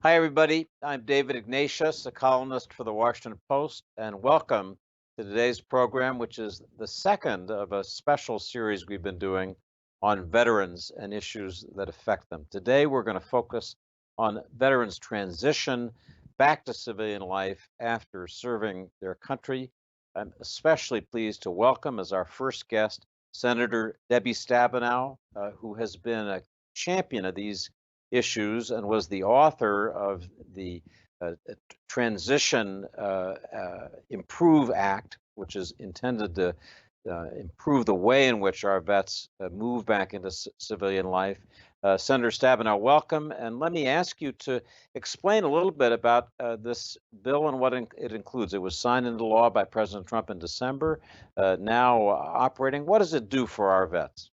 Hi, everybody. I'm David Ignatius, a columnist for the Washington Post, and welcome to today's program, which is the second of a special series we've been doing on veterans and issues that affect them. Today, we're going to focus on veterans' transition back to civilian life after serving their country. I'm especially pleased to welcome as our first guest Senator Debbie Stabenow, who has been a champion of these issues and was the author of the Transition Improve Act, which is intended to improve the way in which our vets move back into civilian life. Senator Stabenow, welcome. And let me ask you to explain a little bit about this bill and what it includes. It was signed into law by President Trump in December, now operating. What does it do for our vets?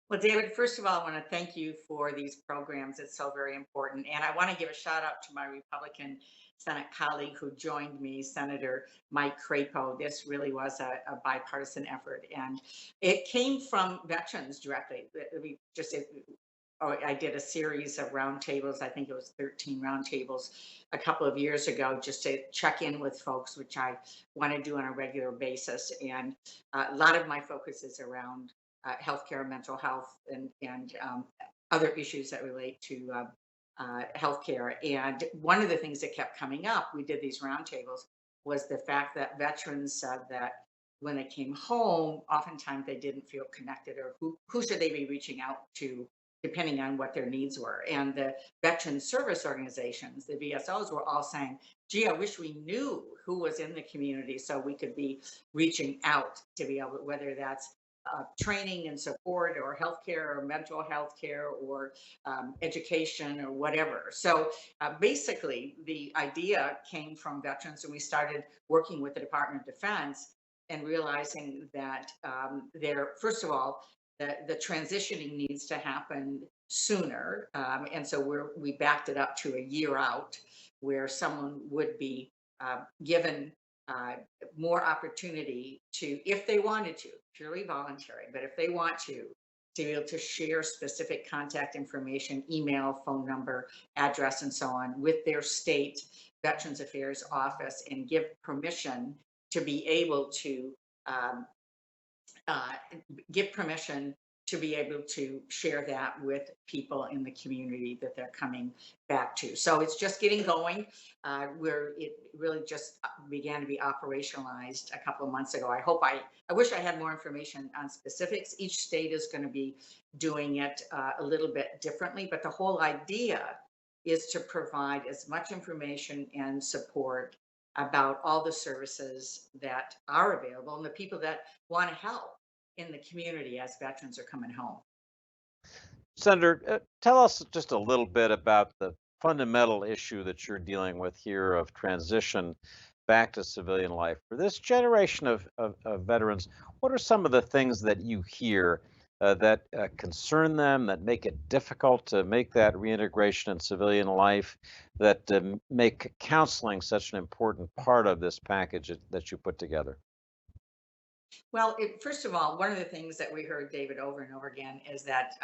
Well, David, first of all, I want to thank you for these programs. It's so very important. And I want to give a shout out to my Republican Senate colleague who joined me, Senator Mike Crapo. This really was a bipartisan effort. And it came from veterans directly. We just, I did a series of roundtables. I think it was 13 roundtables a couple of years ago just to check in with folks, which I want to do on a regular basis. And a lot of my focus is around healthcare, mental health, and other issues that relate to healthcare. And one of the things that kept coming up, we did these roundtables, was the fact that veterans said that when they came home, oftentimes they didn't feel connected, or who should they be reaching out to, depending on what their needs were. And the veteran service organizations, the VSOs, were all saying, gee, I wish we knew who was in the community so we could be reaching out to be able, whether that's training and support, or healthcare, or mental health care, or education, or whatever. So basically, the idea came from veterans, and we started working with the Department of Defense and realizing that there, first of all, the transitioning needs to happen sooner, and so we backed it up to a year out, where someone would be given uh, more opportunity to, if they wanted to, purely voluntary, but if they want to be able to share specific contact information, email, phone number, address, and so on with their state Veterans Affairs office, and give permission to be able to um, uh, give permission to be able to share that with people in the community that they're coming back to. So it's just getting going. Where it really just began to be operationalized a couple of months ago. I wish I had more information on specifics. Each state is going to be doing it a little bit differently, but the whole idea is to provide as much information and support about all the services that are available and the people that want to help in the community as veterans are coming home. Senator, tell us just a little bit about the fundamental issue that you're dealing with here of transition back to civilian life. For this generation of veterans, what are some of the things that you hear that concern them, that make it difficult to make that reintegration in civilian life, that make counseling such an important part of this package that you put together? Well, first of all, one of the things that we heard, David, over and over again is that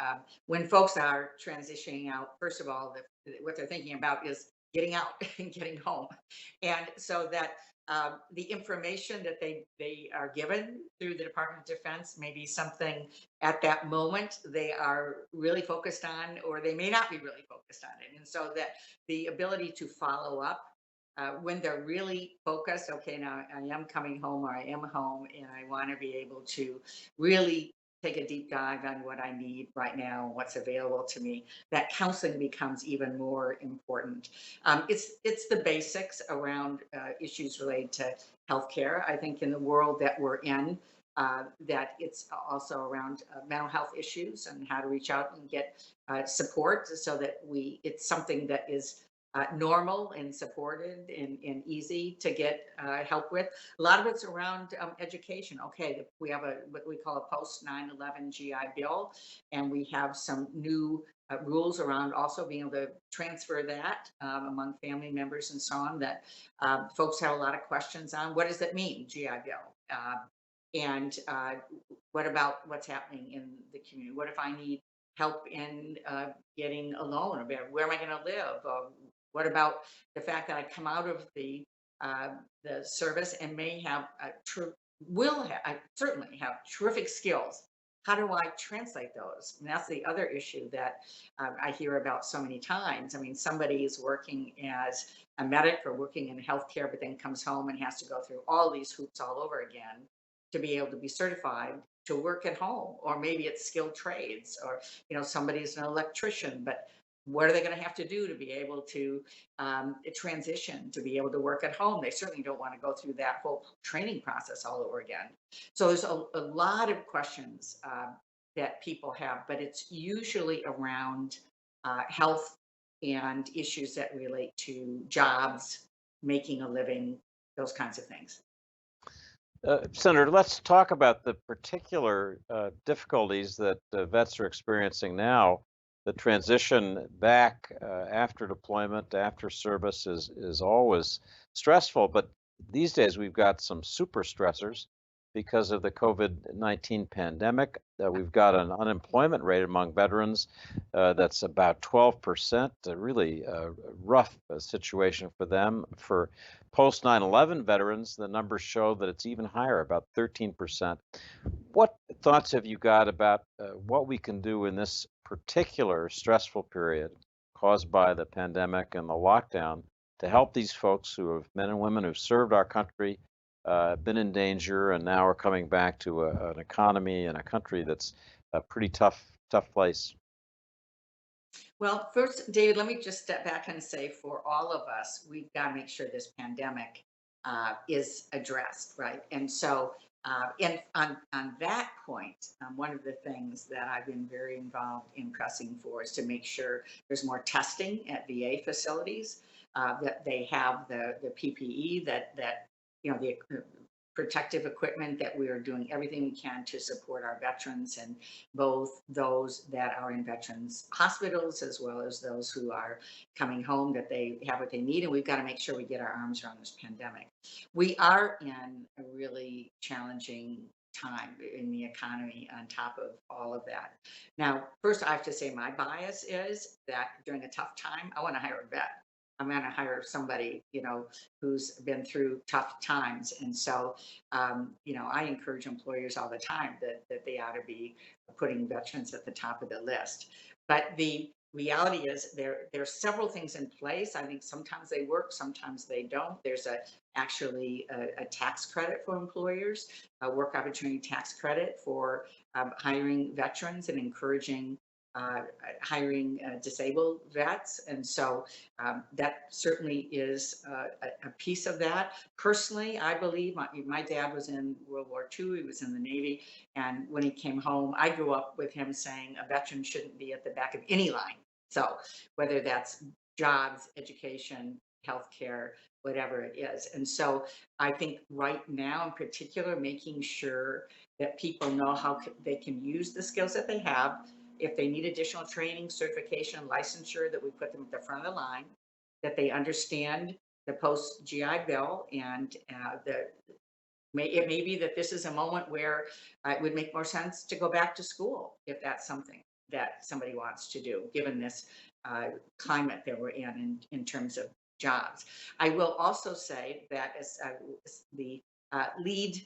when folks are transitioning out, first of all, what they're thinking about is getting out and getting home. And so that the information that they are given through the Department of Defense may be something at that moment they are really focused on, or they may not be really focused on it. And so that the ability to follow up when they're really focused, okay, now I am coming home, or I am home, and I want to be able to really take a deep dive on what I need right now, what's available to me. That counseling becomes even more important. It's the basics around issues related to healthcare. I think in the world that we're in, that it's also around mental health issues and how to reach out and get support, so that it's something that is normal and supported and easy to get help with. A lot of it's around education. Okay, we have what we call a post 9/11 GI Bill, and we have some new rules around also being able to transfer that among family members and so on. That folks have a lot of questions on. What does that mean, GI Bill? And what about what's happening in the community? What if I need help in getting a loan? Where am I going to live? What about the fact that I come out of the service and may have I certainly have terrific skills. How do I translate those? And that's the other issue that I hear about so many times. I mean, somebody is working as a medic or working in healthcare, but then comes home and has to go through all these hoops all over again to be able to be certified to work at home. Or maybe it's skilled trades, or somebody's an electrician, but what are they going to have to do to be able to transition to be able to work at home? They certainly don't want to go through that whole training process all over again. So there's a lot of questions that people have, but it's usually around health and issues that relate to jobs, making a living, those kinds of things. Senator, let's talk about the particular difficulties that vets are experiencing now. The transition back after deployment, after service is always stressful, but these days we've got some super stressors because of the COVID-19 pandemic. We've got an unemployment rate among veterans that's about 12%, a really rough situation for them. For post 9/11 veterans, the numbers show that it's even higher, about 13%. What thoughts have you got about what we can do in this particular stressful period caused by the pandemic and the lockdown to help these folks who have men and women who've served our country, been in danger, and now are coming back to an economy and a country that's a pretty tough place? Well, first, David, let me just step back and say for all of us, we've got to make sure this pandemic is addressed, right? And so, and on that point, one of the things that I've been very involved in pressing for is to make sure there's more testing at VA facilities, that they have the PPE, that the protective equipment, that we are doing everything we can to support our veterans, and both those that are in veterans hospitals as well as those who are coming home, that they have what they need. And we've got to make sure we get our arms around this pandemic. We are in a really challenging time in the economy on top of all of that. Now, first, I have to say my bias is that during a tough time, I want to hire a vet. I'm going to hire somebody, who's been through tough times. And so, I encourage employers all the time that they ought to be putting veterans at the top of the list. But the reality is there's several things in place. I think sometimes they work, sometimes they don't. There's actually a tax credit for employers, a work opportunity tax credit for hiring veterans and encouraging hiring disabled vets. And so that certainly is a piece of that. Personally, I believe my dad was in World War II, he was in the Navy. And when he came home, I grew up with him saying a veteran shouldn't be at the back of any line. So whether that's jobs, education, healthcare, whatever it is. And so I think right now in particular, making sure that people know how they can use the skills that they have. If they need additional training, certification, licensure, that we put them at the front of the line, that they understand the post GI Bill, and it may be that this is a moment where it would make more sense to go back to school if that's something that somebody wants to do, given this climate that we're in terms of jobs. I will also say that as the lead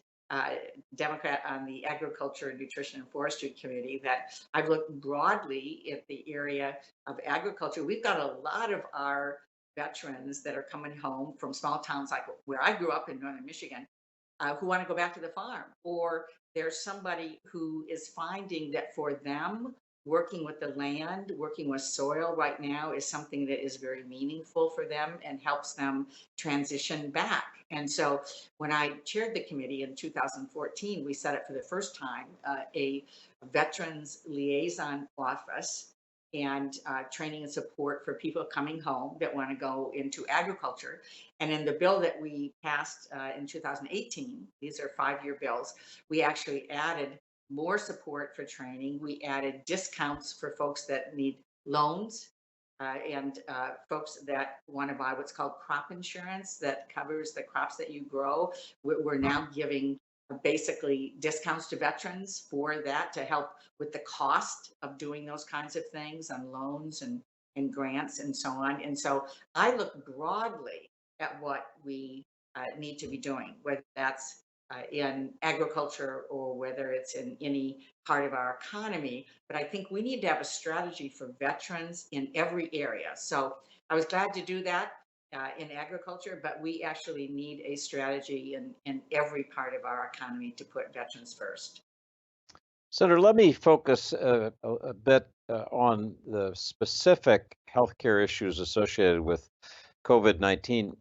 Democrat on the Agriculture, Nutrition, and Forestry Committee, that I've looked broadly at the area of agriculture. We've got a lot of our veterans that are coming home from small towns like where I grew up in northern Michigan, who want to go back to the farm. Or there's somebody who is finding that for them, working with the land, working with soil right now is something that is very meaningful for them and helps them transition back. And so when I chaired the committee in 2014, we set up for the first time a veterans liaison office and training and support for people coming home that want to go into agriculture. And in the bill that we passed in 2018, these are 5-year bills, we actually added more support for training. We added discounts for folks that need loans, and folks that want to buy what's called crop insurance that covers the crops that you grow. We're now giving basically discounts to veterans for that to help with the cost of doing those kinds of things on loans and grants and so on. And so I look broadly at what we need to be doing, whether that's in agriculture or whether it's in any part of our economy. But I think we need to have a strategy for veterans in every area. So I was glad to do that in agriculture, but we actually need a strategy in every part of our economy to put veterans first. Senator, let me focus a bit on the specific healthcare issues associated with COVID-19.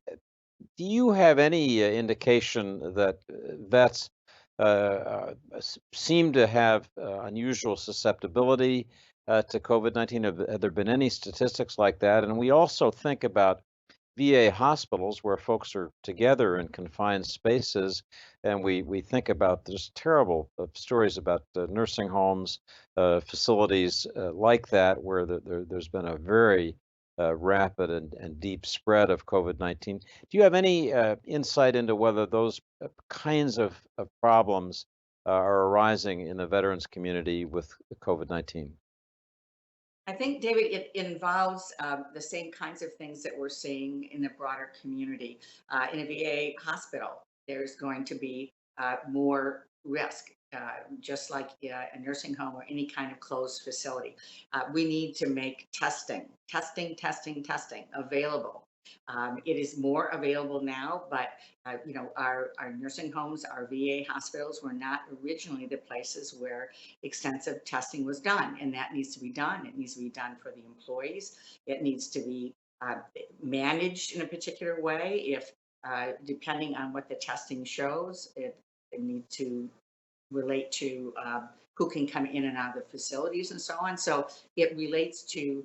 Do you have any indication that vets seem to have unusual susceptibility to COVID-19? Have there been any statistics like that? And we also think about VA hospitals where folks are together in confined spaces, and we think about there's terrible stories about nursing homes, facilities like that, where there's been a very rapid and deep spread of COVID-19. Do you have any insight into whether those kinds of problems are arising in the veterans community with COVID-19? I think, David, it involves the same kinds of things that we're seeing in the broader community. In a VA hospital, there's going to be more risk, just like a nursing home or any kind of closed facility. We need to make testing available. It is more available now, but our nursing homes, our VA hospitals were not originally the places where extensive testing was done, and that needs to be done. It needs to be done for the employees. It needs to be managed in a particular way. If depending on what the testing shows, it needs to relate to who can come in and out of the facilities and so on. So it relates to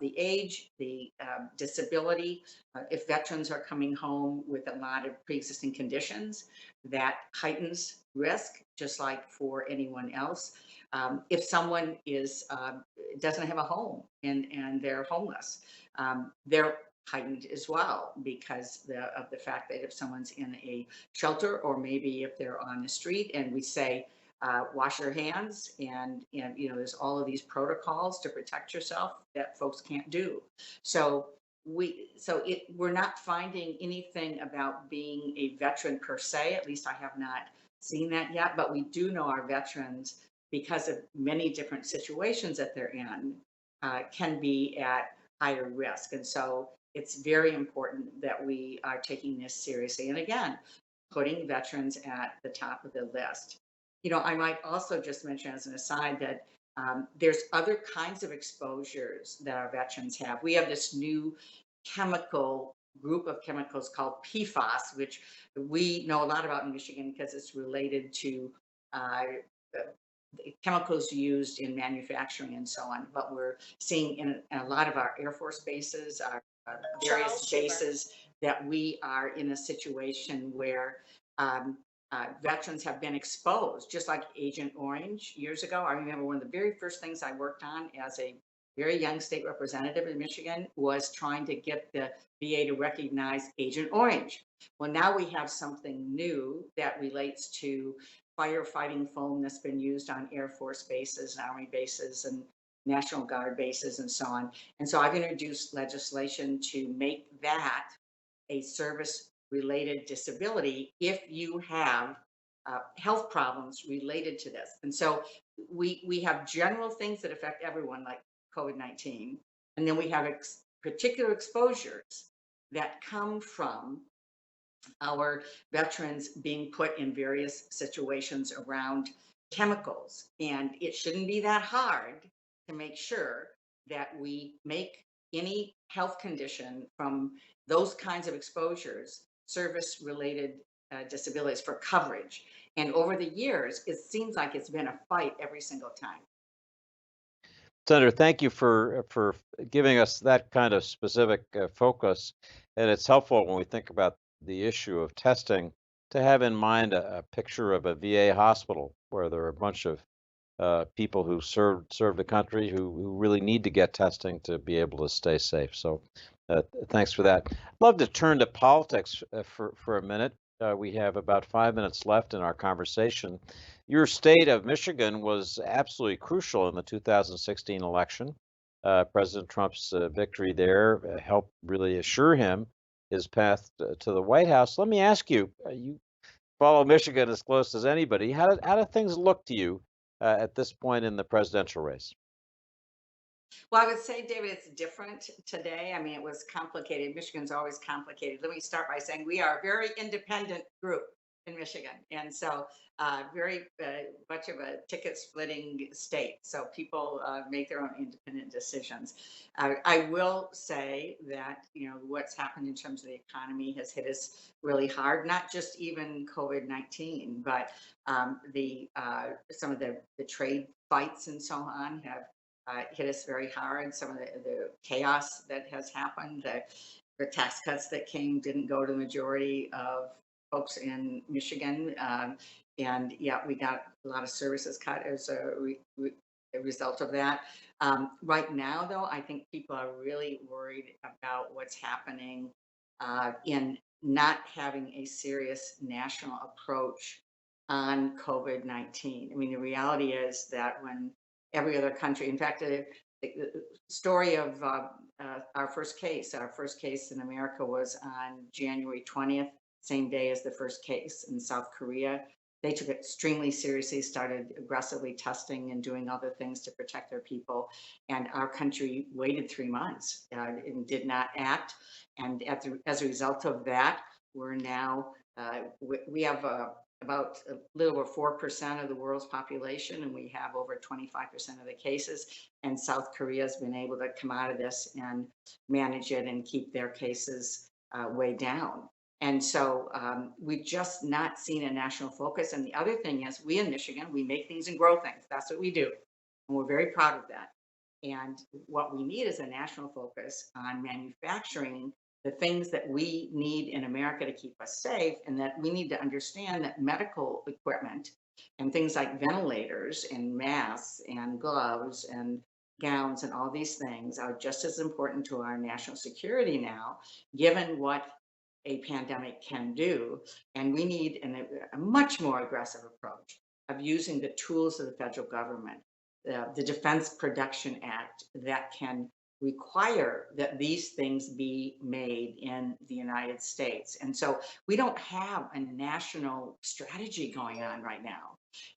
the age, the disability. If veterans are coming home with a lot of pre-existing conditions, that heightens risk, just like for anyone else. If someone doesn't have a home and they're homeless, they're heightened as well because of the fact that if someone's in a shelter or maybe if they're on the street and we say wash your hands and there's all of these protocols to protect yourself that folks can't do. So we're not finding anything about being a veteran per se. At least I have not seen that yet, but we do know our veterans, because of many different situations that they're in, can be at higher risk. And so it's very important that we are taking this seriously. And again, putting veterans at the top of the list. I might also just mention as an aside that there's other kinds of exposures that our veterans have. We have this new group of chemicals called PFAS, which we know a lot about in Michigan because it's related to chemicals used in manufacturing and so on. But we're seeing in a lot of our Air Force bases, our various bases, that we are in a situation where veterans have been exposed, just like Agent Orange years ago. I remember one of the very first things I worked on as a very young state representative in Michigan was trying to get the VA to recognize Agent Orange. Well, now we have something new that relates to firefighting foam that's been used on Air Force bases and Army bases and National Guard bases and so on. And so I've introduced legislation to make that a service related disability if you have health problems related to this. And so we have general things that affect everyone, like COVID-19, and then we have particular exposures that come from our veterans being put in various situations around chemicals. And it shouldn't be that hard to make sure that we make any health condition from those kinds of exposures service related disabilities for coverage. And over the years, it seems like it's been a fight every single time. Senator, thank you for giving us that kind of specific focus, and it's helpful when we think about the issue of testing to have in mind a picture of a VA hospital where there are a bunch of people who serve the country who really need to get testing to be able to stay safe. So, thanks for that. I'd love to turn to politics for a minute. We have about 5 minutes left in our conversation. Your state of Michigan was absolutely crucial in the 2016 election. President Trump's victory there helped really assure him his path to the White House. Let me ask you, you follow Michigan as close as anybody. How do things look to you at this point in the presidential race? Well, I would say, David, it's different today. I mean, it was complicated. Michigan's always complicated. Let me start by saying we are a very independent group in Michigan. And so, very much of a ticket splitting state. So, people make their own independent decisions. I will say that, what's happened in terms of the economy has hit us really hard, not just even COVID-19, but the some of the trade fights and so on have hit us very hard. Some of the chaos that has happened, the tax cuts that came didn't go to the majority of folks in Michigan. And yeah, we got a lot of services cut as a result of that. Right now, though, I think people are really worried about what's happening in not having a serious national approach on COVID-19. I mean, the reality is that when every other country, in fact, the story of our first case in America was on January 20th, same day as the first case in South Korea. They took it extremely seriously, started aggressively testing and doing other things to protect their people. And our country waited 3 months and did not act. And as a result of that, we're now, we have about a little over 4% of the world's population, and we have over 25% of the cases. And South Korea has been able to come out of this and manage it and keep their cases way down. And so we've just not seen a national focus. And the other thing is, we in Michigan, we make things and grow things. That's what we do. And we're very proud of that. And what we need is a national focus on manufacturing the things that we need in America to keep us safe, and that we need to understand that medical equipment and things like ventilators and masks and gloves and gowns and all these things are just as important to our national security now, given what a pandemic can do. And we need a much more aggressive approach of using the tools of the federal government, the Defense Production Act, that can require that these things be made in the United States. And so we don't have a national strategy going on right now.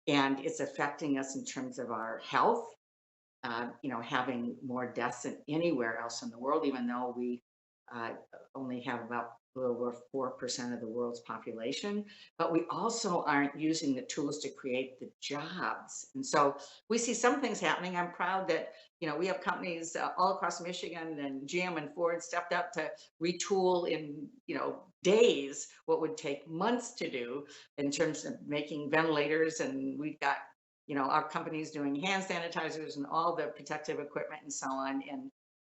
And it's affecting us in terms of our health, having more deaths than anywhere else in the world, even though we uh, only have about a little over 4% of the world's population, but we also aren't using the tools to create the jobs. And so we see some things happening. I'm proud that, we have companies all across Michigan, and GM and Ford stepped up to retool in, days what would take months to do in terms of making ventilators. And we've got, our companies doing hand sanitizers and all the protective equipment and so on,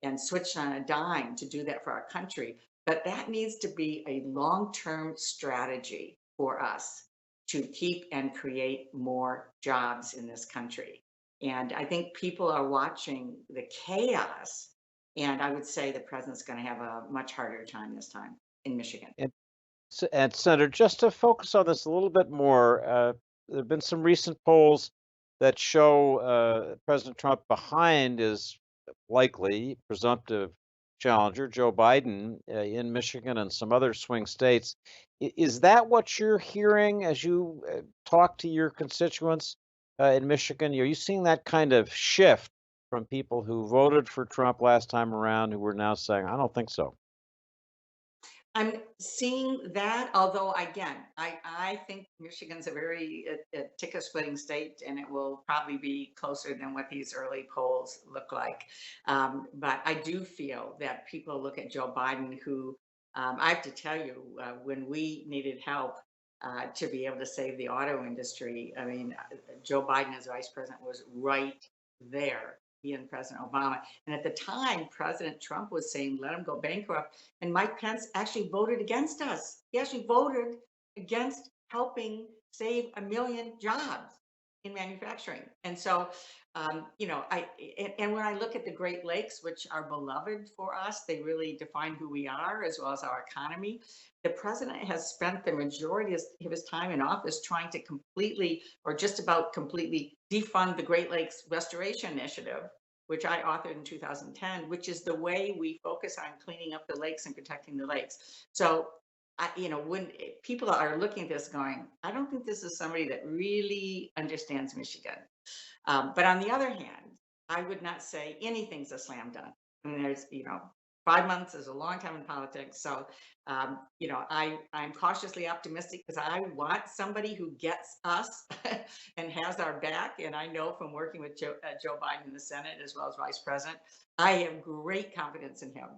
and switched on a dime to do that for our country. But that needs to be a long-term strategy for us to keep and create more jobs in this country. And I think people are watching the chaos. And I would say the president's going to have a much harder time this time in Michigan. And Senator, just to focus on this a little bit more, there have been some recent polls that show President Trump behind his likely presumptive challenger, Joe Biden, in Michigan and some other swing states. Is that what you're hearing as you talk to your constituents in Michigan? Are you seeing that kind of shift from people who voted for Trump last time around who are now saying, I don't think so? I'm seeing that, although again, I think Michigan's a very ticket splitting state, and it will probably be closer than what these early polls look like. But I do feel that people look at Joe Biden, who I have to tell you, when we needed help to be able to save the auto industry, I mean, Joe Biden as vice president was right there. He and President Obama. And at the time, President Trump was saying, let him go bankrupt. And Mike Pence actually voted against us. He actually voted against helping save 1 million jobs in manufacturing. And so and when I look at the Great Lakes, which are beloved for us, they really define who we are as well as our economy. The president has spent the majority of his time in office trying to completely, or just about completely, defund the Great Lakes Restoration Initiative, which I authored in 2010, which is the way we focus on cleaning up the lakes and protecting the lakes. So, when people are looking at this going, I don't think this is somebody that really understands Michigan. But on the other hand, I would not say anything's a slam dunk. I mean, 5 months is a long time in politics. So, I'm cautiously optimistic because I want somebody who gets us and has our back. And I know from working with Joe Biden in the Senate as well as Vice President, I have great confidence in him.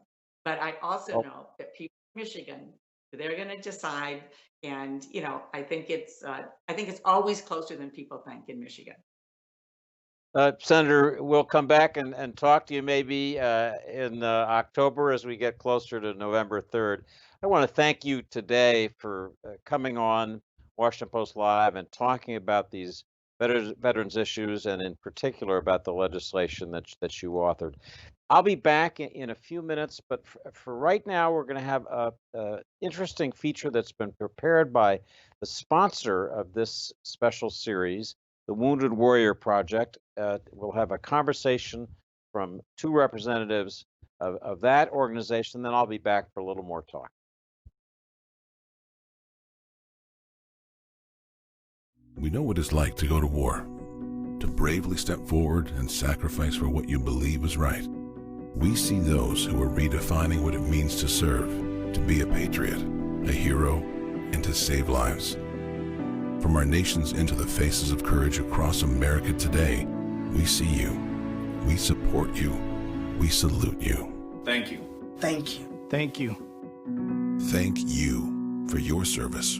But I also know that people in Michigan, they're going to decide. And I think it's always closer than people think in Michigan. Senator, we'll come back and talk to you maybe in October as we get closer to November 3rd. I want to thank you today for coming on Washington Post Live and talking about these veterans issues, and in particular about the legislation that you authored. I'll be back in a few minutes, but for right now, we're going to have a interesting feature that's been prepared by the sponsor of this special series, the Wounded Warrior Project. We'll have a conversation from two representatives of that organization, then I'll be back for a little more talk. We know what it's like to go to war, to bravely step forward and sacrifice for what you believe is right. We see those who are redefining what it means to serve, to be a patriot, a hero, and to save lives. From our nations into the faces of courage across America today, we see you, we support you, we salute you. Thank you. Thank you. Thank you. Thank you for your service.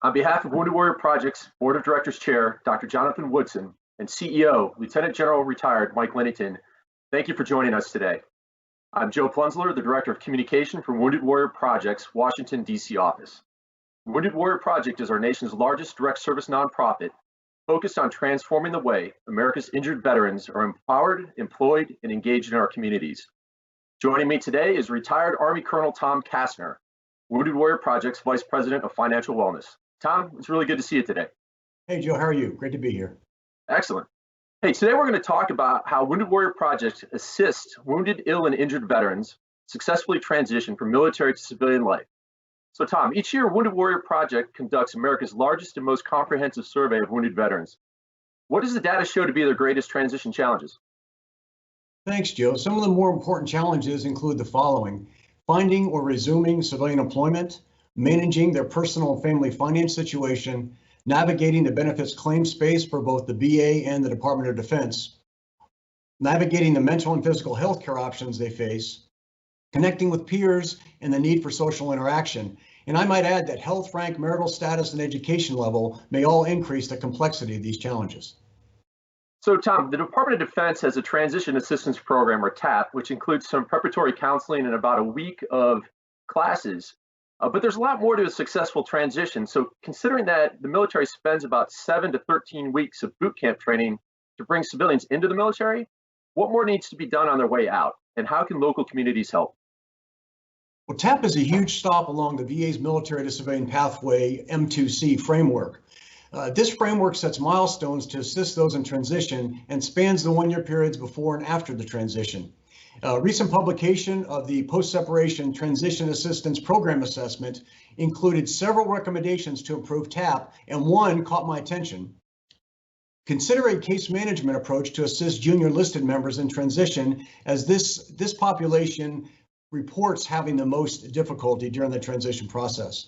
On behalf of Wounded Warrior Project's Board of Directors Chair, Dr. Jonathan Woodson, and CEO, Lieutenant General Retired Mike Lennington, thank you for joining us today. I'm Joe Plunzler, the Director of Communication for Wounded Warrior Project's Washington, D.C. office. Wounded Warrior Project is our nation's largest direct service nonprofit focused on transforming the way America's injured veterans are empowered, employed, and engaged in our communities. Joining me today is retired Army Colonel Tom Kastner, Wounded Warrior Project's Vice President of Financial Wellness. Tom, it's really good to see you today. Hey, Joe, how are you? Great to be here. Excellent. Hey, today we're going to talk about how Wounded Warrior Project assists wounded, ill, and injured veterans successfully transition from military to civilian life. So, Tom, each year, Wounded Warrior Project conducts America's largest and most comprehensive survey of wounded veterans. What does the data show to be their greatest transition challenges? Thanks, Joe. Some of the more important challenges include the following: finding or resuming civilian employment, managing their personal and family finance situation, navigating the benefits claim space for both the VA and the Department of Defense, navigating the mental and physical health care options they face, connecting with peers, and the need for social interaction. And I might add that health, rank, marital status, and education level may all increase the complexity of these challenges. So, Tom, the Department of Defense has a Transition Assistance Program, or TAP, which includes some preparatory counseling and about a week of classes. But there's a lot more to a successful transition. So considering that the military spends about 7 to 13 weeks of boot camp training to bring civilians into the military, what more needs to be done on their way out? And how can local communities help? Well, TAP is a huge stop along the VA's military to civilian pathway M2C framework. This framework sets milestones to assist those in transition and spans the one-year periods before and after the transition. Recent publication of the Post-Separation Transition Assistance Program Assessment included several recommendations to improve TAP, and one caught my attention. Consider a case management approach to assist junior listed members in transition, as this population reports having the most difficulty during the transition process.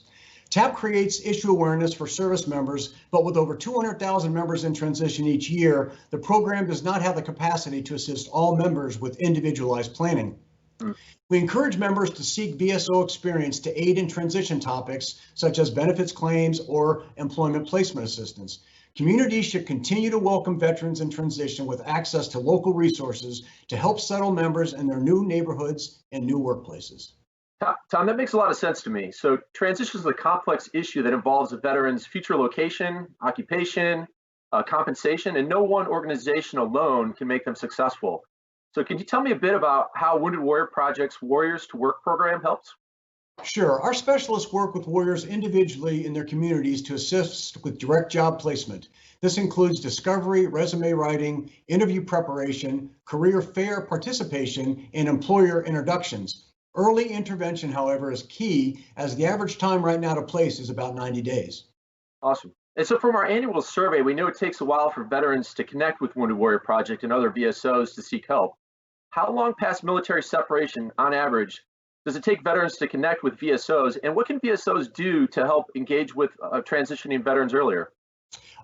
TAP creates issue awareness for service members, but with over 200,000 members in transition each year, the program does not have the capacity to assist all members with individualized planning. We encourage members to seek VSO experience to aid in transition topics such as benefits claims or employment placement assistance. Communities should continue to welcome veterans in transition with access to local resources to help settle members in their new neighborhoods and new workplaces. Tom, that makes a lot of sense to me. So transition is a complex issue that involves a veteran's future location, occupation, compensation, and no one organization alone can make them successful. So can you tell me a bit about how Wounded Warrior Project's Warriors to Work program helps? Sure. Our specialists work with warriors individually in their communities to assist with direct job placement. This includes discovery, resume writing, interview preparation, career fair participation, and employer introductions. Early intervention, however, is key, as the average time right now to place is about 90 days. Awesome. And so from our annual survey, we know it takes a while for veterans to connect with Wounded Warrior Project and other VSOs to seek help. How long past military separation, on average, does it take veterans to connect with VSOs, and what can VSOs do to help engage with transitioning veterans earlier?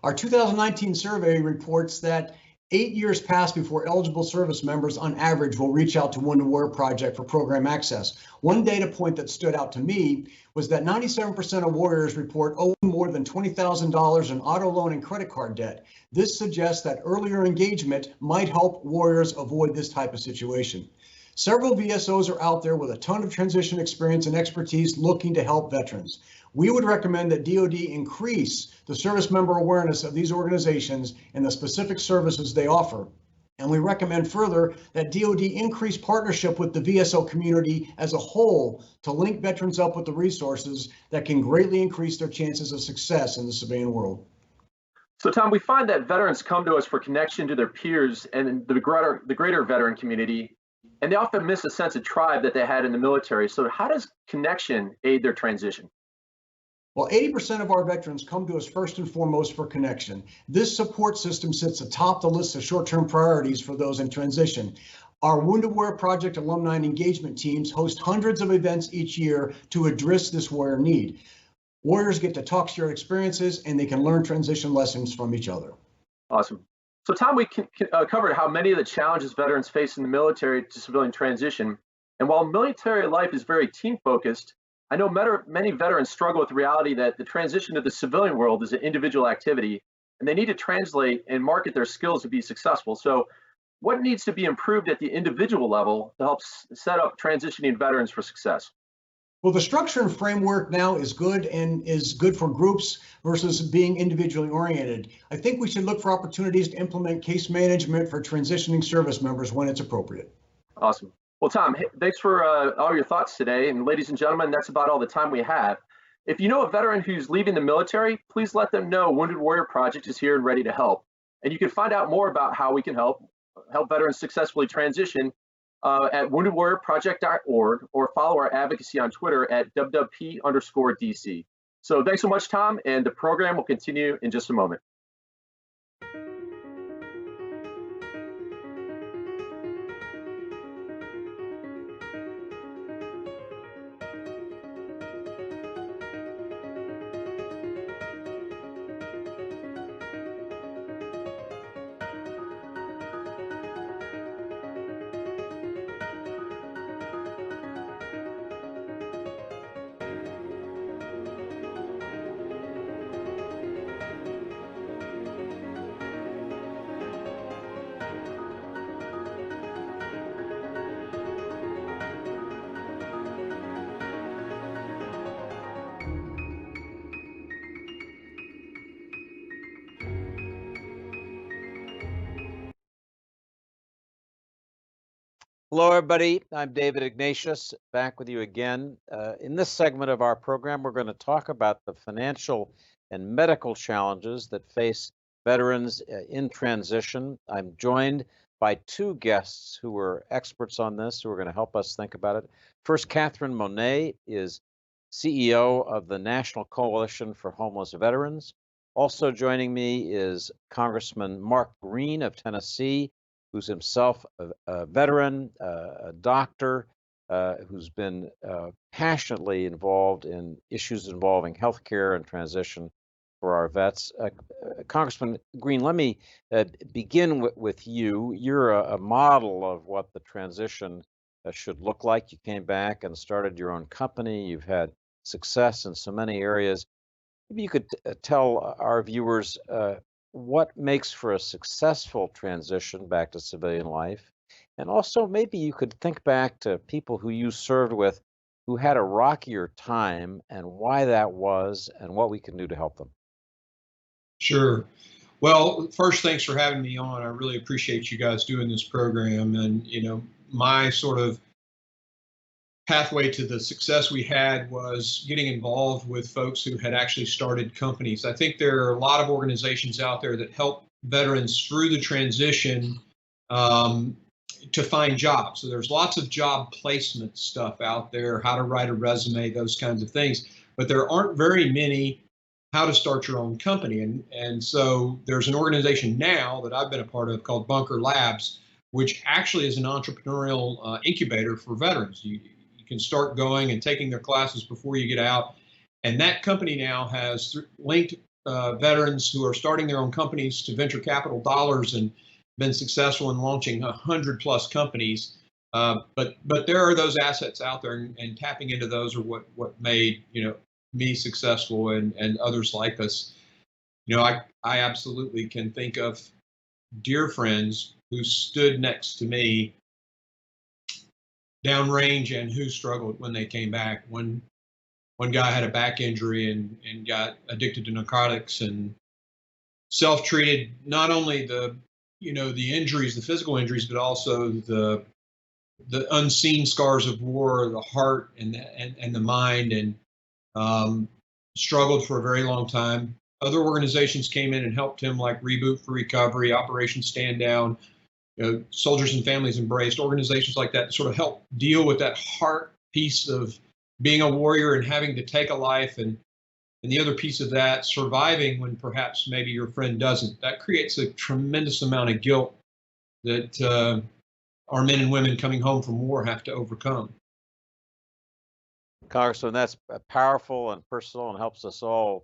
Our 2019 survey reports that 8 years pass before eligible service members on average will reach out to Wounded Warrior Project for program access. One data point that stood out to me was that 97% of warriors report owing more than $20,000 in auto loan and credit card debt. This suggests that earlier engagement might help warriors avoid this type of situation. Several VSOs are out there with a ton of transition experience and expertise looking to help veterans. We would recommend that DoD increase the service member awareness of these organizations and the specific services they offer. And we recommend further that DoD increase partnership with the VSO community as a whole to link veterans up with the resources that can greatly increase their chances of success in the civilian world. So Tom, we find that veterans come to us for connection to their peers and the greater veteran community, and they often miss a sense of tribe that they had in the military. So how does connection aid their transition? Well, 80% of our veterans come to us first and foremost for connection. This support system sits atop the list of short-term priorities for those in transition. Our Wounded Warrior Project alumni and engagement teams host hundreds of events each year to address this warrior need. Warriors get to talk shared experiences, and they can learn transition lessons from each other. Awesome. So Tom, we covered how many of the challenges veterans face in the military to civilian transition. And while military life is very team-focused, I know many veterans struggle with the reality that the transition to the civilian world is an individual activity, and they need to translate and market their skills to be successful. So what needs to be improved at the individual level to help set up transitioning veterans for success? Well, the structure and framework now is good and is good for groups versus being individually oriented. I think we should look for opportunities to implement case management for transitioning service members when it's appropriate. Awesome. Well, Tom, thanks for all your thoughts today. And ladies and gentlemen, that's about all the time we have. If you know a veteran who's leaving the military, please let them know Wounded Warrior Project is here and ready to help. And you can find out more about how we can help veterans successfully transition at woundedwarriorproject.org, or follow our advocacy on Twitter at WWP_DC. So thanks so much, Tom, and the program will continue in just a moment. Hello, everybody. I'm David Ignatius, back with you again. In this segment of our program, we're going to talk about the financial and medical challenges that face veterans in transition. I'm joined by two guests who are experts on this, who are going to help us think about it. First, Kathryn Monet is CEO of the National Coalition for Homeless Veterans. Also joining me is Congressman Mark Green of Tennessee, who's himself a veteran, a doctor, who's been passionately involved in issues involving healthcare and transition for our vets. Congressman Green, let me begin with you. You're a model of what the transition should look like. You came back and started your own company. You've had success in so many areas. Maybe you could tell our viewers what makes for a successful transition back to civilian life. And also maybe you could think back to people who you served with who had a rockier time and why that was and what we can do to help them. Sure. Well, first, thanks for having me on. I really appreciate you guys doing this program. And, my sort of pathway to the success we had was getting involved with folks who had actually started companies. I think there are a lot of organizations out there that help veterans through the transition to find jobs. So there's lots of job placement stuff out there, how to write a resume, those kinds of things. But there aren't very many how to start your own company. And so there's an organization now that I've been a part of called Bunker Labs, which actually is an entrepreneurial incubator for veterans. You can start going and taking their classes before you get out. And that company now has linked veterans who are starting their own companies to venture capital dollars and been successful in launching 100+ companies. But there are those assets out there, and tapping into those are what made me successful and others like us. I absolutely can think of dear friends who stood next to me downrange and who struggled when they came back. One guy had a back injury and got addicted to narcotics and self-treated not only the injuries, the physical injuries, but also the unseen scars of war, the heart and the mind, and struggled for a very long time. Other organizations came in and helped him, like Reboot for Recovery, Operation Stand Down, Soldiers and Families Embraced, organizations like that to sort of help deal with that heart piece of being a warrior and having to take a life, and the other piece of that, surviving when perhaps maybe your friend doesn't. That creates a tremendous amount of guilt that our men and women coming home from war have to overcome. Congressman, that's powerful and personal and helps us all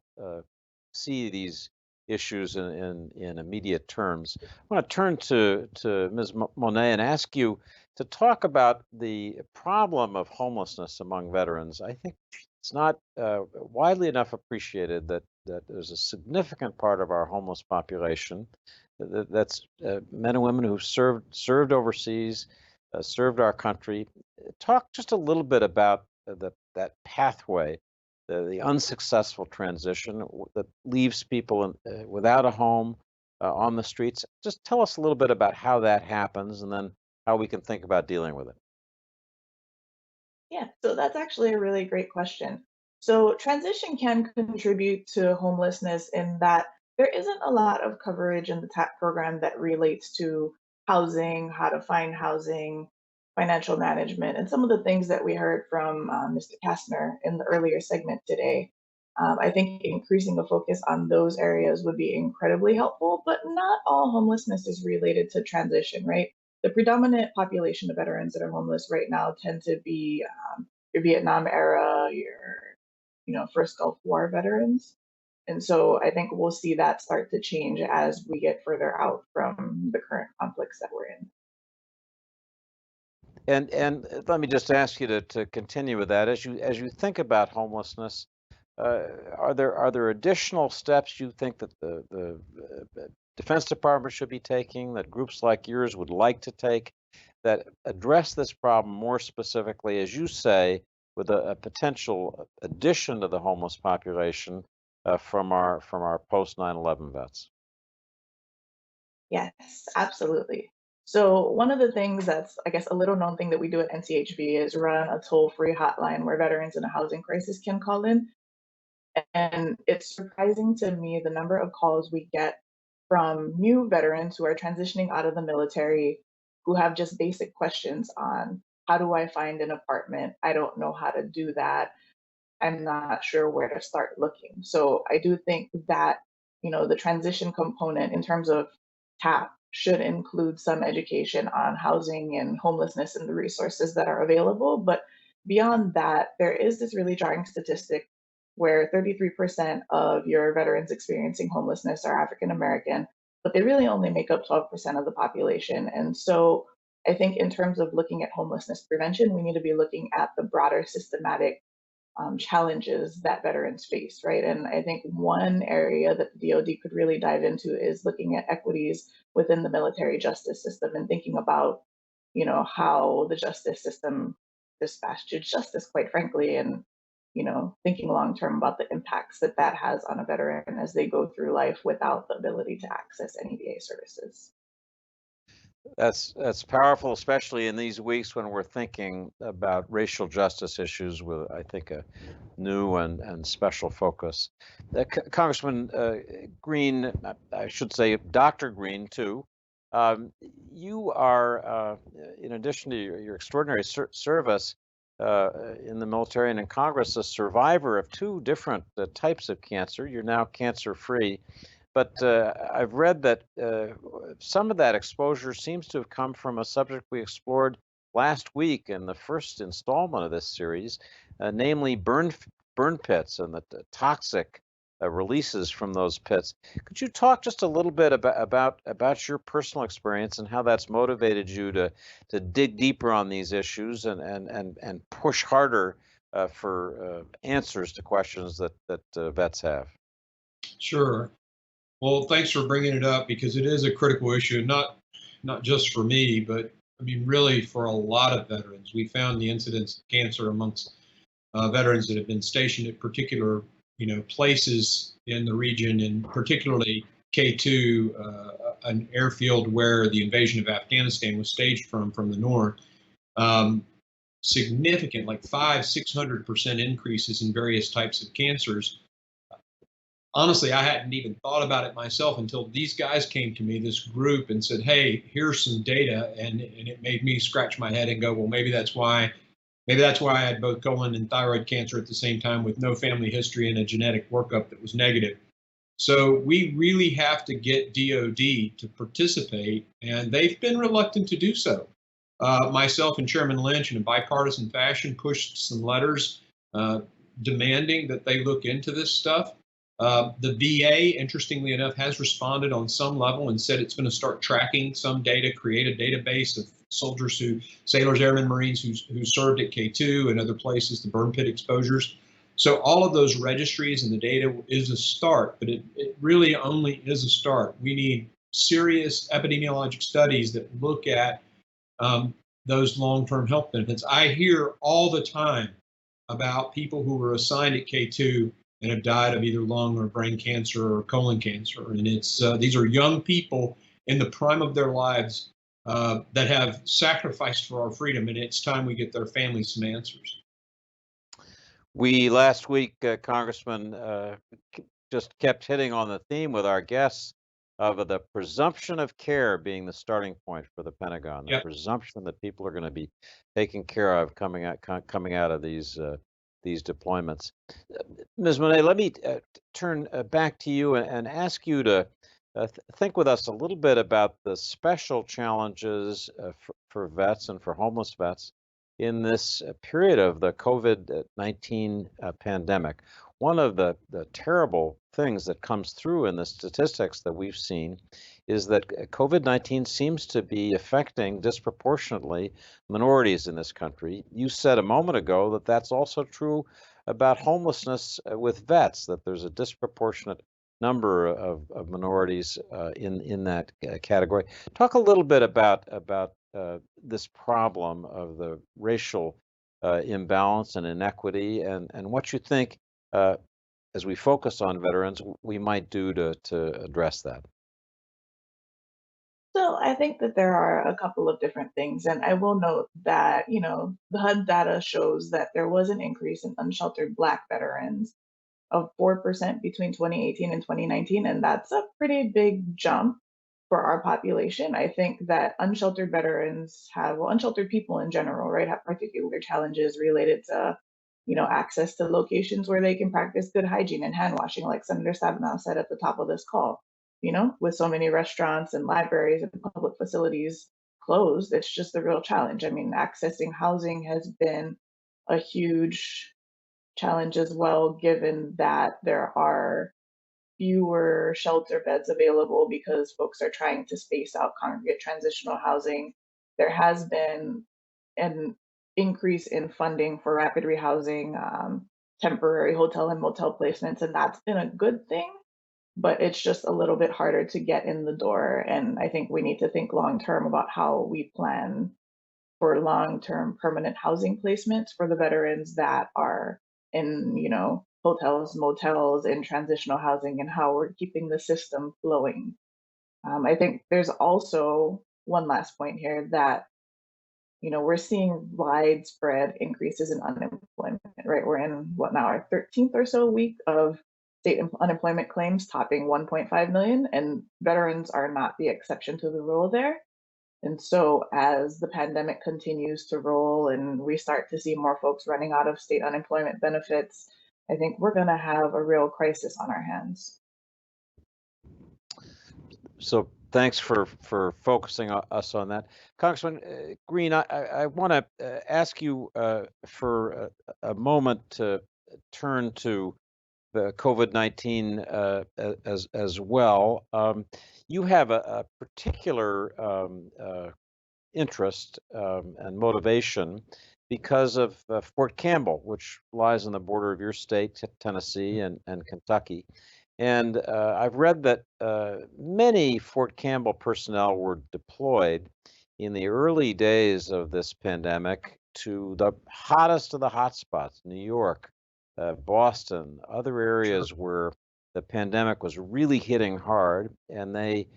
see these issues in immediate terms. I want to turn to Ms. Monet and ask you to talk about the problem of homelessness among veterans. I think it's not widely enough appreciated that there's a significant part of our homeless population that's men and women who've served overseas, served our country. Talk just a little bit about that pathway, the unsuccessful transition that leaves people without a home, on the streets. Just tell us a little bit about how that happens and then how we can think about dealing with it. Yeah, so that's actually a really great question. So, transition can contribute to homelessness in that there isn't a lot of coverage in the TAP program that relates to housing, how to find housing, financial management, and some of the things that we heard from Mr. Kastner in the earlier segment today. I think increasing the focus on those areas would be incredibly helpful, but not all homelessness is related to transition, right? The predominant population of veterans that are homeless right now tend to be your Vietnam era, your first Gulf War veterans. And so I think we'll see that start to change as we get further out from the current conflicts that we're in. And let me just ask you to continue with that as you think about homelessness. Are there additional steps you think that the Defense Department should be taking, that groups like yours would like to take, that address this problem more specifically, as you say, with a potential addition to the homeless population from our post 9/11 vets? Yes, absolutely. So one of the things that's, I guess, a little known thing that we do at NCHV is run a toll-free hotline where veterans in a housing crisis can call in. And it's surprising to me the number of calls we get from new veterans who are transitioning out of the military who have just basic questions on how do I find an apartment? I don't know how to do that. I'm not sure where to start looking. So I do think that, the transition component in terms of TAP should include some education on housing and homelessness and the resources that are available. But beyond that, there is this really jarring statistic where 33% of your veterans experiencing homelessness are African American, but they really only make up 12% of the population. And so I think in terms of looking at homelessness prevention, we need to be looking at the broader systematic challenges that veterans face, right? And I think one area that the DoD could really dive into is looking at equities within the military justice system and thinking about, how the justice system dispatched to justice, quite frankly, and thinking long term about the impacts that that has on a veteran as they go through life without the ability to access any VA services. That's powerful, especially in these weeks when we're thinking about racial justice issues with, I think, a new and special focus. Congressman Green, I should say Dr. Green too. You are, in addition to your extraordinary service in the military and in Congress, a survivor of two different types of cancer. You're now cancer-free. But I've read that some of that exposure seems to have come from a subject we explored last week in the first installment of this series, namely burn pits and the toxic releases from those pits. Could you talk just a little bit about your personal experience and how that's motivated you to dig deeper on these issues and push harder for answers to questions that vets have? Sure. Well, thanks for bringing it up because it is a critical issue, not just for me, but I mean, really for a lot of veterans. We found the incidence of cancer amongst veterans that have been stationed at particular, places in the region, and particularly K2, an airfield where the invasion of Afghanistan was staged from the north. Significant, like 500-600% increases in various types of cancers. Honestly, I hadn't even thought about it myself until these guys came to me, this group, and said, "Hey, here's some data," and it made me scratch my head and go, "Well, maybe that's why I had both colon and thyroid cancer at the same time with no family history and a genetic workup that was negative." So we really have to get DOD to participate, and they've been reluctant to do so. Myself and Chairman Lynch, in a bipartisan fashion, pushed some letters demanding that they look into this stuff. The VA, interestingly enough, has responded on some level and said it's going to start tracking some data, create a database of sailors, airmen, Marines who served at K2 and other places, the burn pit exposures. So all of those registries and the data is a start, but it really only is a start. We need serious epidemiologic studies that look at those long-term health benefits. I hear all the time about people who were assigned at K2 and have died of either lung or brain cancer or colon cancer. And it's these are young people in the prime of their lives that have sacrificed for our freedom, and it's time we get their families some answers. We last week, Congressman, just kept hitting on the theme with our guests of the presumption of care being the starting point for the Pentagon, the Yep. presumption that people are going to be taken care of coming out of these deployments. Ms. Monet, let me turn back to you and ask you to think with us a little bit about the special challenges for vets and for homeless vets in this period of the COVID-19 pandemic. One of the terrible things that comes through in the statistics that we've seen is that COVID-19 seems to be affecting disproportionately minorities in this country. You said a moment ago that that's also true about homelessness with vets, that there's a disproportionate number of minorities in that category. Talk a little bit about this problem of the racial imbalance and inequity, and what you think as we focus on veterans we might do to address that. So I think that there are a couple of different things, and I will note that, the HUD data shows that there was an increase in unsheltered Black veterans of 4% between 2018 and 2019, and that's a pretty big jump for our population. I think that unsheltered veterans unsheltered people in general, right, have particular challenges related to, access to locations where they can practice good hygiene and hand washing, like Senator Stabenow said at the top of this call. With so many restaurants and libraries and public facilities closed, it's just a real challenge. I mean, accessing housing has been a huge challenge as well, given that there are fewer shelter beds available because folks are trying to space out congregate transitional housing. There has been an increase in funding for rapid rehousing, temporary hotel and motel placements, and that's been a good thing, but it's just a little bit harder to get in the door. And I think we need to think long term about how we plan for long-term permanent housing placements for the veterans that are in, hotels, motels, in transitional housing, and how we're keeping the system flowing. I think there's also one last point here that, we're seeing widespread increases in unemployment, right? We're in what now, our 13th or so week of state unemployment claims topping 1.5 million, and veterans are not the exception to the rule there. And so as the pandemic continues to roll and we start to see more folks running out of state unemployment benefits, I think we're going to have a real crisis on our hands. So thanks for focusing us on that. Congressman Green, I want to ask you for a moment to turn to the COVID-19 as well. You have a particular interest and motivation because of Fort Campbell, which lies on the border of your state, Tennessee and Kentucky. And I've read that many Fort Campbell personnel were deployed in the early days of this pandemic to the hottest of the hotspots, New York, Boston, other areas where the pandemic was really hitting hard, and they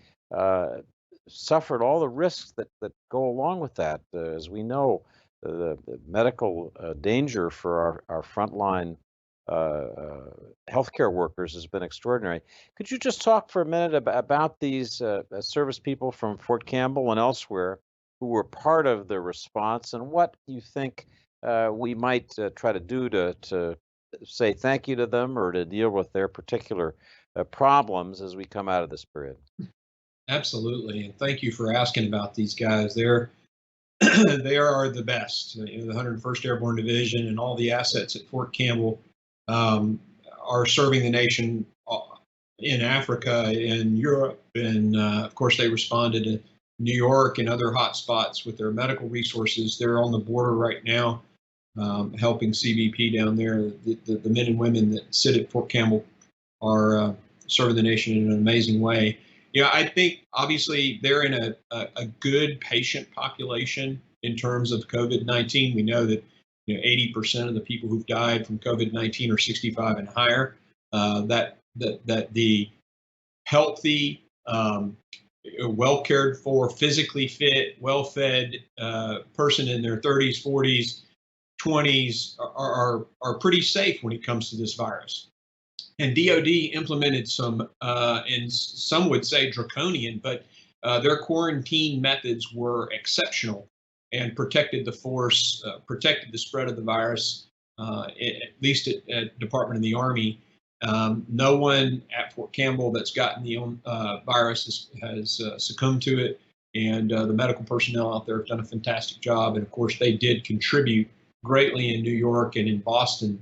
suffered all the risks that go along with that. As we know, the medical danger for our frontline healthcare workers has been extraordinary. Could you just talk for a minute about these service people from Fort Campbell and elsewhere who were part of the response, and what you think we might try to do to say thank you to them or to deal with their particular problems as we come out of this period? Absolutely, and thank you for asking about these guys. They are the best. The 101st Airborne Division and all the assets at Fort Campbell are serving the nation in Africa, in Europe, and of course they responded to New York and other hot spots with their medical resources. They're on the border right now, helping CBP down there. The men and women that sit at Fort Campbell are serving the nation in an amazing way. I think obviously they're in a good patient population in terms of COVID-19. We know that 80% of the people who've died from COVID-19 are 65 and higher. That the healthy, well cared for, physically fit, well-fed person in their 30s, 40s, 20s are pretty safe when it comes to this virus. And DOD implemented some, and some would say draconian, but their quarantine methods were exceptional and protected the force, protected the spread of the virus, at least at Department of the Army. No one at Fort Campbell that's gotten the virus has succumbed to it, and the medical personnel out there have done a fantastic job. And of course, they did contribute greatly in New York and in Boston,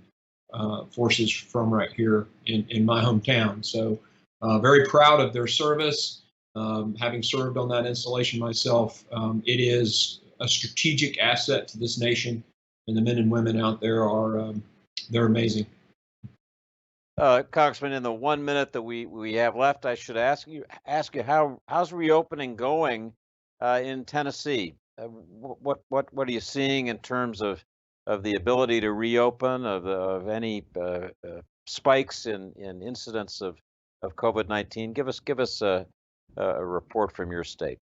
forces from right here in my hometown. So very proud of their service. Having served on that installation myself, it is a strategic asset to this nation, and the men and women out there are they're amazing. Congressman, in the 1 minute that we have left, I should ask you how's reopening going in Tennessee? What are you seeing in terms of the ability to reopen, of any spikes in incidents of COVID-19? Give us a report from your state.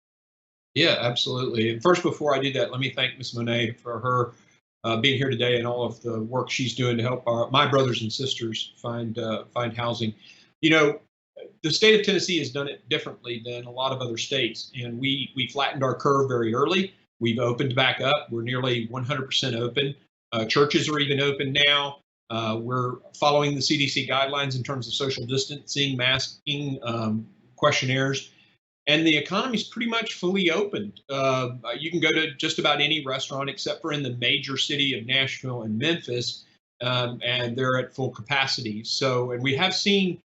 Yeah, absolutely. And first, before I do that, let me thank Ms. Monet for her being here today and all of the work she's doing to help my brothers and sisters find housing. The state of Tennessee has done it differently than a lot of other states, and we flattened our curve very early. We've opened back up. We're nearly 100% open. Churches are even open now. We're following the CDC guidelines in terms of social distancing, masking, questionnaires. And the economy is pretty much fully opened. You can go to just about any restaurant except for in the major city of Nashville and Memphis, and they're at full capacity. So, and we have seen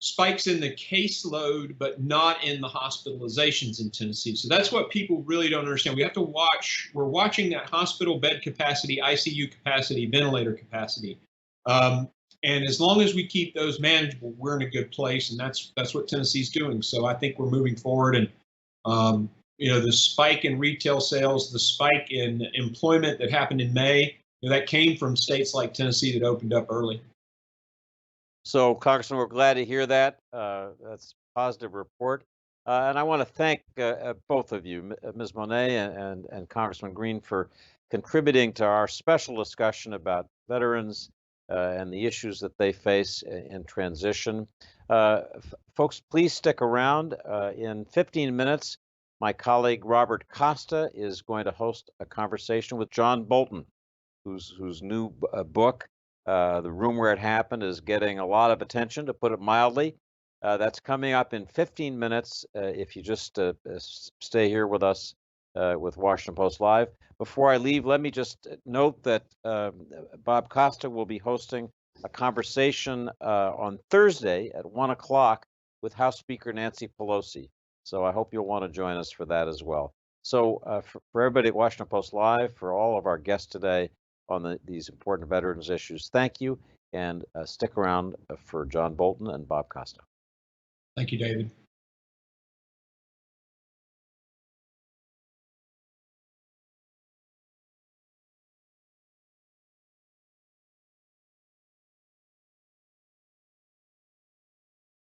spikes in the caseload, but not in the hospitalizations in Tennessee. So that's what people really don't understand. We have to watch. We're watching that hospital bed capacity, ICU capacity, ventilator capacity. And as long as we keep those manageable, we're in a good place, and that's what Tennessee's doing. So I think we're moving forward, and the spike in retail sales, the spike in employment that happened in May, that came from states like Tennessee that opened up early. So, Congressman, we're glad to hear that. That's a positive report. And I want to thank both of you, Ms. Monet and Congressman Green, for contributing to our special discussion about veterans and the issues that they face in transition. Folks, please stick around. In 15 minutes, my colleague Robert Costa is going to host a conversation with John Bolton, whose new book, The Room Where It Happened, is getting a lot of attention, to put it mildly. That's coming up in 15 minutes if you just stay here with us with Washington Post Live. Before I leave, let me just note that Bob Costa will be hosting a conversation on Thursday at 1 o'clock with House Speaker Nancy Pelosi. So I hope you'll want to join us for that as well. So for everybody at Washington Post Live, for all of our guests today on these important veterans issues, thank you, and stick around for John Bolton and Bob Costa. Thank you, David.